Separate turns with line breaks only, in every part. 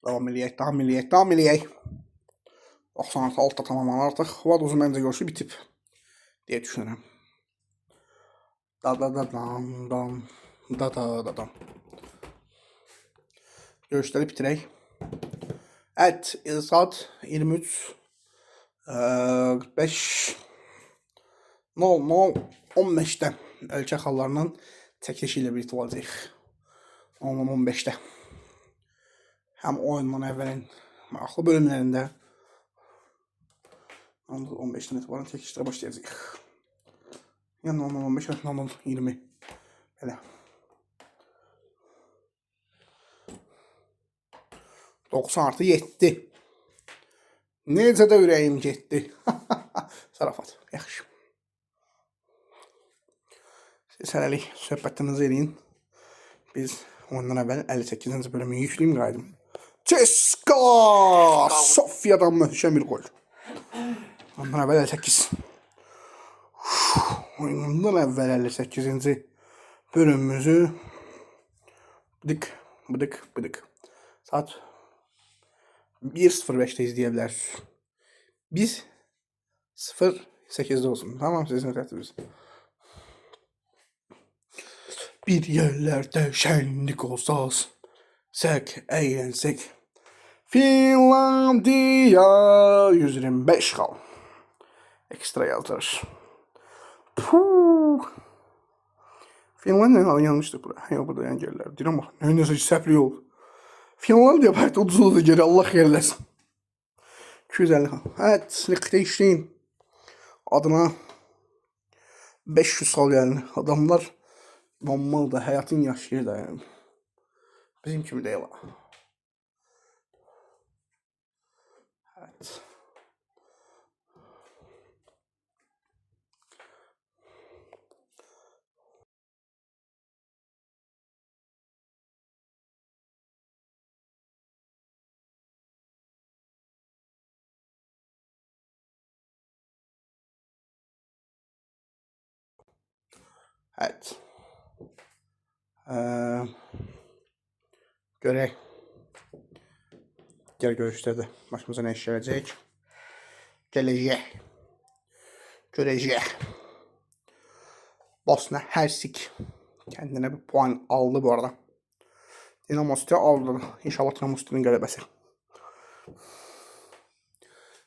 Devam eləyək, davam eləyək, davam eləyək. 96 altda tamamlanır artıq. Vad uzun məncə görüşü bitib deyə düşünürəm. Da. Görüşləri bitirək. Evet, saat 23 45 15'də ölkə xallarının çəkilişi ilə birlikdə olacaq. 10-15'də. Həm oyundan əvvəlin maraqlı bölümlərində 15'dən etibarən çəkilişlərə başlayacaq. Yəni 15 20 belə. 90+7. Necə də ürəyim getdi. Zarafat. Yaxşı. Siz hələlik söhbətinizi eləyin. Biz ondan əvvəl 58-ci bölümü yükləyim qaydım. CSKA! Sofiyadan möhkəm bir gol. Ondan əvvəl 58. Ondan əvvəl 58-ci bölümümüzü bıdık. Saat 1:05'də izləyə bilərsiniz. Biz 08'də olsun. Tamam, sizin rəhbəriniz. Bir yerlərdə şənlik olsaz, sək, əylensək. Finlandiya 125 xal. Ekstra yazılır. Finlandiyanın adı yanlışdır bura. Yox, burada yan gəlirlər. Deyirəm bax, nəsə səhvli yol. Finlandiya bayaqda uduzludur gəlir, Allah xeyir eləsin. 250 xal. Evet, Liechtenstein adına 500 xal yəni. Adamlar normal da, həyatın yaşayır da yəni. Bizim kimi deyil. Evet. Evet. Görək. Gəl görüşlərdə başımıza nə iş gələcək. Görəcək. Bosna Hersik kendine bir puan aldı bu arada. Dinamo Stya aldı. İnşallah Dinamo Stya'nın qələbəsi.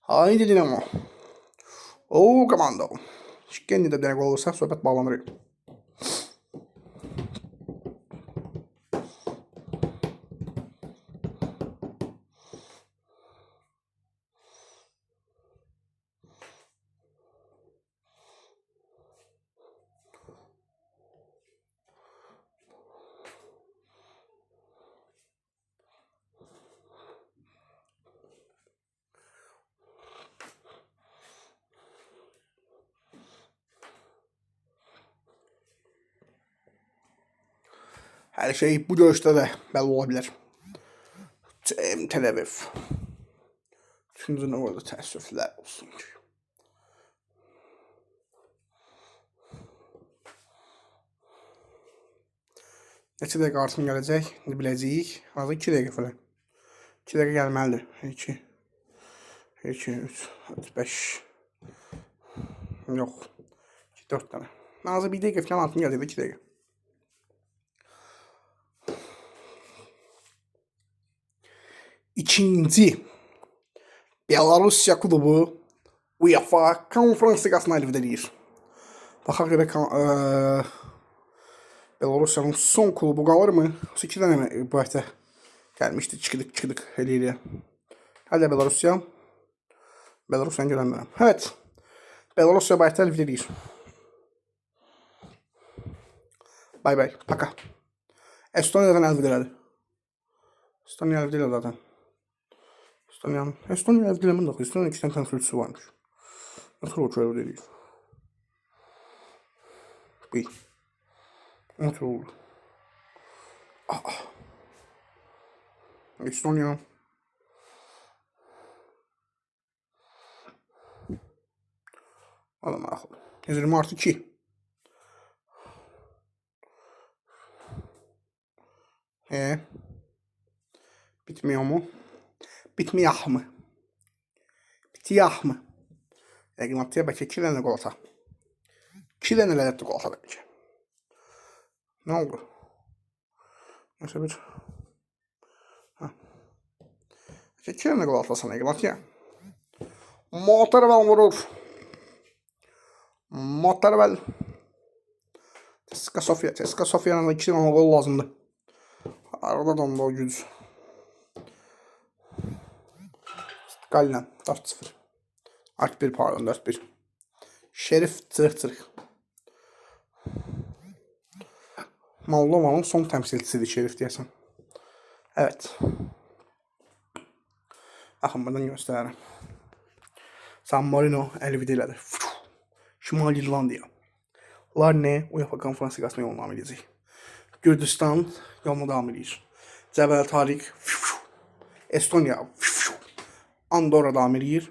Haydi Dinamo. Oo, komando. Kendi de bir gol olursa söhbət bağlanır. Her şey bu görüşte de belli olabilir. Tel Aviv. Üçüncü orada təəssüflər olsun ki. Neçə dəqiqə artım gələcək, biləcəyik. Azı 2 dəqiqə falan. 2 dəqiqə gəlməlidir. 2, 3, 5. Yox. 4 dənə. Azı 1 dəqiqə falan artım gələcək, 2 dəqiqə. İkinci Belarusya klubu UEFA Konferans Liqasına əldə edir. Baxaq görək Belarusyanın son klubu qalırmı? 2 dənə bu həftə gəlmişdi, çıxdıq eləyə. Hələ Belarusyan görənmirəm. Evet, Belarusya bu həftə əldə edir. Bay, paka. Estoniyadan əldə elədi. Estoniya əldə elədi zaten. Estonya əldə eləmən daxil. Estonya 2 dənə təmsilçisi varmış. Nasıl o çöl deyil? Bir. Nasıl oldu? Estonya. Adam akıllı. 20+2. Bitmiyor mu? Bitmeyək mi? Bitiyək mi? Egnatia bəlkə 2 dənə qol ata. 2 dənə lədətli qol ata bəlkə. Nə oldu? Nəsə bir... Bəlkə 2 dənə qol atasan Egnatia. Motorvel vurur. Motorvel. Teska Sofia. Teska Sofia'nın da 2 dənə qol lazımdır. Arada da onda o güc. Gallen 4-0. Art 1 pardon 4-1. Şerif cırıq-cırıq. Moldovanın son təmsilçisidir Şerif deyəsən. Evet. Baxın buradan göstərirəm. San Marino Elvide'lədir. Şimali İrlandiya. Onlar nə? UEFA Konferans Liqasına yoluna davam edəcək. Gürcistan yoluna davam edir. Cəbəl Tariq. Estonya. Andorra davam edir.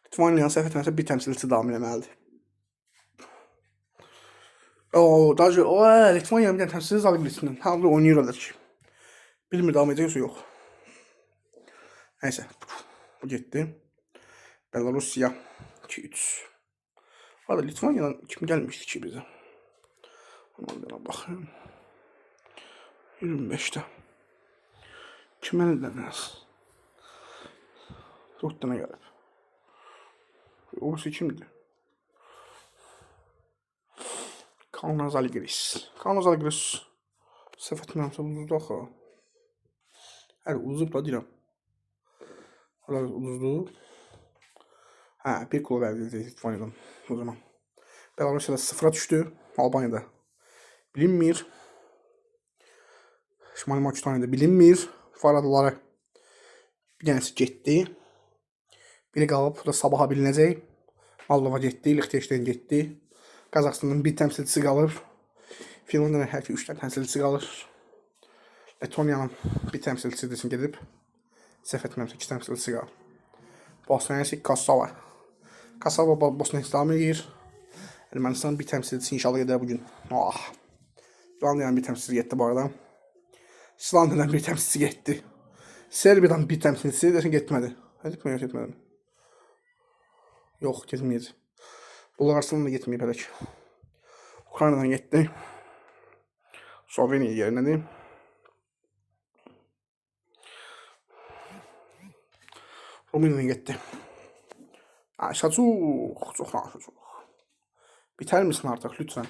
Litvaniyanın səhv etməsə bir təmsilçisi davam eləməlidir. Litvaniyanın bir təmsilçisi alıb bilsinlər. Hazır oynayırlar ki. Bilmir davam edəcək yoxsa yox. Nəysə. Bu getdi. Belarusya 2-3. Arada Litvaniyadan kim gəlmişdi ki bizə? Onlara baxın. 25'te. Kim əlindəniz? 4 dənə gəlib. Orası kimdir? Kaunas Žalgiris. Kaunas Žalgiris səhv etmirəmsə uzuzdu axı. Hələ uzub da deyirəm. Hələ uzuzdu. Hə, bir klub əldə Litvaniyadan o zaman. Belarusiyada 0'a düşdü. Albaniyada bilinmir. Şimali Makedoniyada bilinmir. Faradaları bir dənəsi getdi. Biri qalıb, bu da sabaha bilinəcək. Moldova getdi, Liechtenstein getdi. Qazaxıstanın bir təmsilçisi qalır. Finlandiyanın hər ki 3 dənə təmsilçisi qalır. Letoniyanın bir təmsilçisi desin gedib. Səhv etmirəmsə 2 təmsilçisi qalır. Bosna Hersek, Kosova. Kosova Bosna Hersek davam edir. Ermənistanın bir təmsilçisi inşallah gedər bugün. İslandiyanın bir təmsilçisi getdi bu arada. İslandiyadan bir təmsilçisi getdi. Serbiyadan bir təmsilçisi desin getmədi. Getmədi. Yox, getməyəcək. Bulqaristandan da getməyib hələ ki. Ukraynadan getdi. Sloveniya yerinədir. Rumıniyadan getdi. Çox naşa. Biter misin artık lütfen?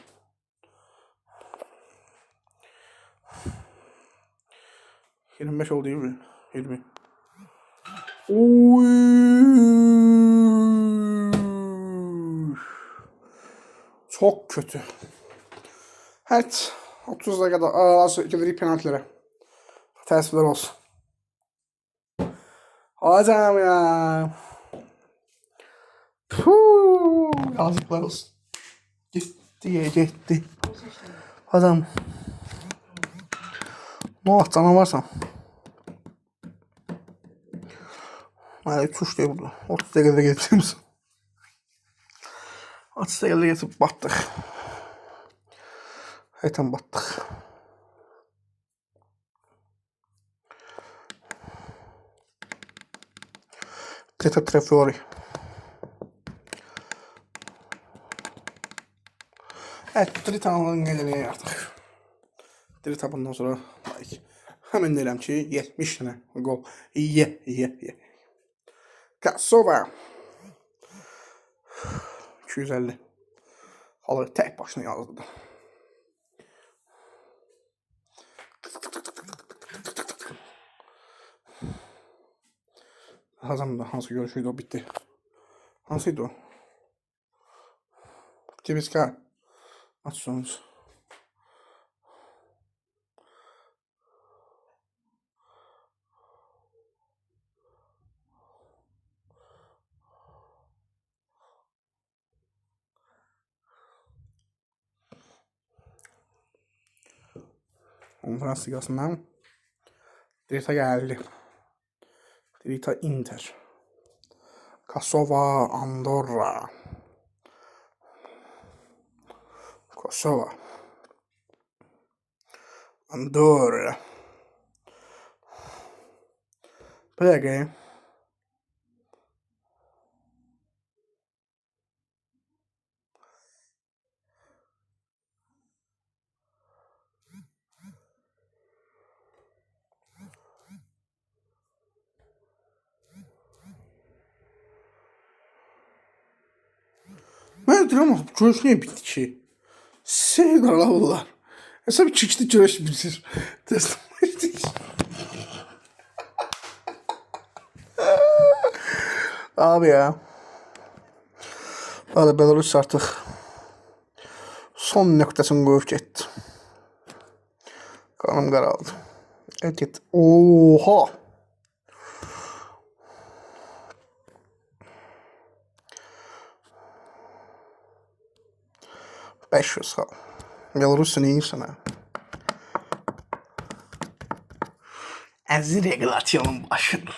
...25 oldu değil mi? 20. Çok kötü. Evet. 30 dakikada az gelir penaltilere. Tersler olsun. Hocam ya. Yazıklar olsun. Gitti. Adam. Ne oldu canavarsan? Hadi tuş diye burada. 30 dakikada getirir misin? 30 dakikada getirip battık. Haytan battık. Teta Trefiori. Evet, Dritan'ın geleni artık. Drita bundan sonra hemen deyirəm ki, 70 tane gol. Ye. Kosova. 250. Halı tek başına yazdı. Hazamda hansı görüşüydü o bitti. Hansıydı o? Tibiska. Maç sonucu. Konferans ligasından Drita geldi. Drita Inter. Kosova Andorra. Kosova Andorra. Bir dakika. Ben diyorum görüş niye bitti ki? Sevdalar bunlar. Hesap çıktı görüş bitir. Teslim ettik. Abi ya. Valla Belarus artık son noktasını koyup gitti. Kanım qaraldı. Evet. Oha. 500 kal. Belarus'un iyi sana. Əziz regulasyonun başında.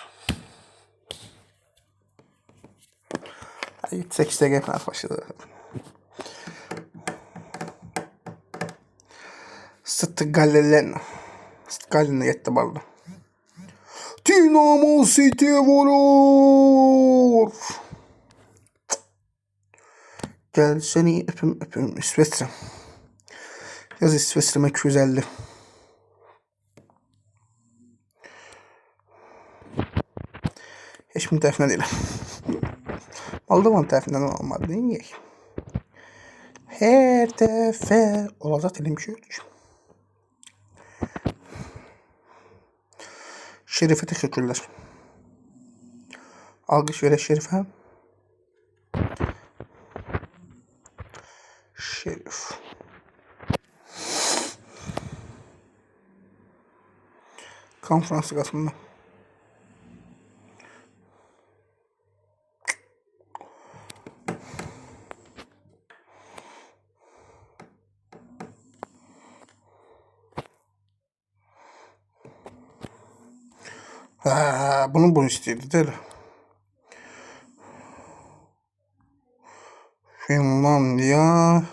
8 dəqiqə falan başladı. Stgallen 7 ballı. Dinamo City vurur. Gel seni öpüm İsveçre. Yaz İsveçre'me 250. Heç min tərəfindən deyiləm. Moldovan tərəfindən olmadı. Neyək? Her dəfə olacaq dedim ki, Şerif'e teşekkürler. Alkış vere Şerif'e. Şerif. Konferans kasmında. Bunu istedi değil mi? Finlandiya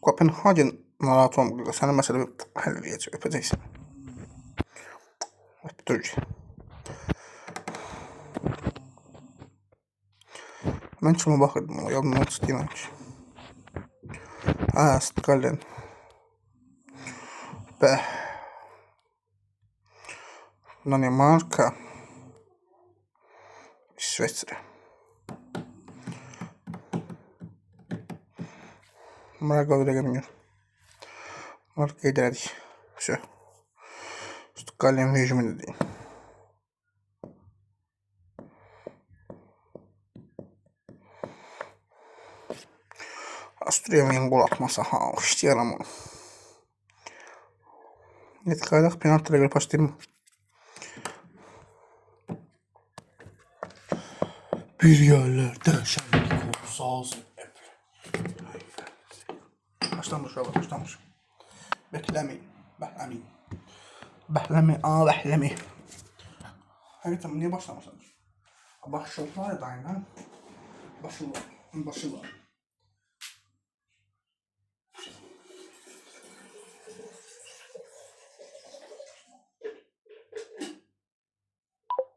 Kopenhagen maraton sana mesela halledecek öpeceksin. Türkiye. Ben şuna bakırdım ama yolunu tutayım ki. Stalin. Be. Danimarka. İsveçre. Marka öyle gelmiyor. Markayı denedik. Şu. Stalin hücumu değil. Asturia'nın gol atması. İşteyarım onu. Evet kaydak penaltıya göre başlayayım. Bir yerlerden şenlik olsa ağzım hep. Başlamış abi başlamış. Beklemeyin. Behlemi. Evet tamam niye başlamışsınız? Başladılar ya da aynen. Başladılar.